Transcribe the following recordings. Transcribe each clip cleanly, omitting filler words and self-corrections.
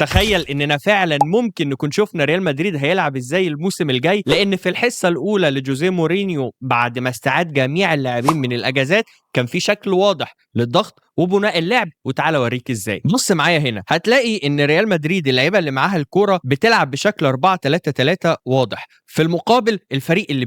تخيل اننا فعلا ممكن نكون شفنا ريال مدريد هيلعب ازاي الموسم الجاي، لان في الحصه الاولى لجوزيه مورينيو بعد ما استعاد جميع اللاعبين من الاجازات كان في شكل واضح للضغط وبناء اللعب. وتعالى اوريك ازاي. بص معايا هنا هتلاقي ان ريال مدريد اللعيبه اللي معاها الكوره بتلعب بشكل 4-3-3 واضح، في المقابل الفريق اللي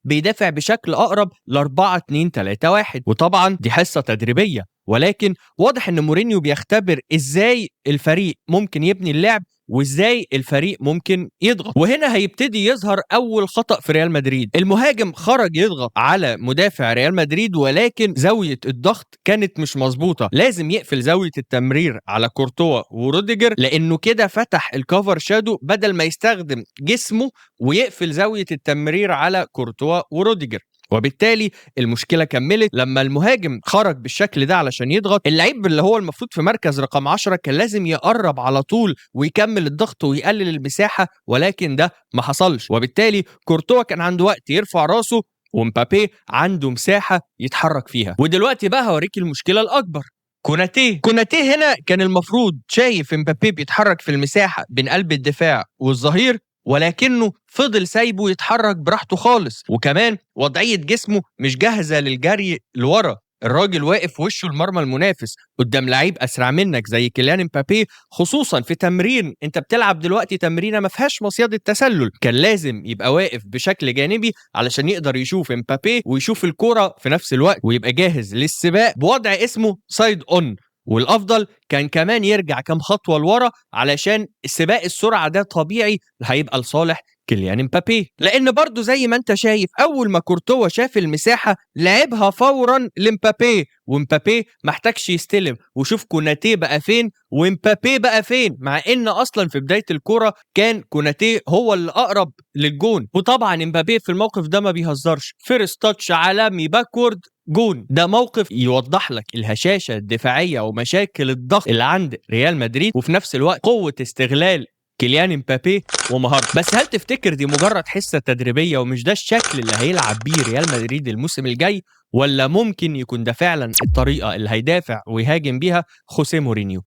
بيدافع بشكل اقرب ل 4-2-3-1. وطبعا دي حصه تدريبيه، ولكن واضح ان مورينيو بيختبر ازاي الفريق ممكن يبني اللعب وازاي الفريق ممكن يضغط. وهنا هيبتدي يظهر اول خطأ في ريال مدريد. المهاجم خرج يضغط على مدافع ريال مدريد، ولكن زاوية الضغط كانت مش مظبوطة. لازم يقفل زاوية التمرير على كورتوا وروديجر، لانه كده فتح الكفر شادو بدل ما يستخدم جسمه ويقفل زاوية التمرير على كورتوا وروديجر. وبالتالي المشكلة كملت لما المهاجم خرج بالشكل ده علشان يضغط. اللعيب اللي هو المفروض في مركز رقم 10 كان لازم يقرب على طول ويكمل الضغط ويقلل المساحة، ولكن ده ما حصلش. وبالتالي كورتوا كان عنده وقت يرفع راسه ومبابي عنده مساحة يتحرك فيها. ودلوقتي بقى هوريك المشكلة الأكبر. كوناتي هنا كان المفروض شايف مبابي بيتحرك في المساحة بين قلب الدفاع والظهير، ولكنه فضل سايبه يتحرك براحته خالص، وكمان وضعية جسمه مش جاهزة للجري لورا. الراجل واقف وشه المرمى المنافس قدام لعيب أسرع منك زي كيليان امبابي، خصوصا في تمرين انت بتلعب دلوقتي تمرينة ما فيهاش مصيدة تسلل. كان لازم يبقى واقف بشكل جانبي علشان يقدر يشوف امبابي ويشوف الكرة في نفس الوقت ويبقى جاهز للسباق بوضع اسمه سايد اون. والافضل كان كمان يرجع كام خطوه لورا علشان السباق السرعه ده طبيعي هيبقى لصالح كيليان امبابي، لان برضو زي ما انت شايف اول ما كورتوا شاف المساحه لعبها فورا لامبابي، وامبابي محتاجش يستلم. وشوف كوناتي بقى فين وامبابي بقى فين، مع ان اصلا في بدايه الكره كان كوناتي هو اللي اقرب للجون. وطبعا امبابي في الموقف ده ما بيهزرش، فيرست تاتش عالمي باكورد جون. ده موقف يوضح لك الهشاشة الدفاعية ومشاكل الضغط اللي عند ريال مدريد، وفي نفس الوقت قوة استغلال كيليان امبابي ومهارته. بس هل تفتكر دي مجرد حصة تدريبية ومش ده الشكل اللي هيلعب بيه ريال مدريد الموسم الجاي، ولا ممكن يكون ده فعلا الطريقة اللي هيدافع ويهاجم بيها خوسيه مورينيو؟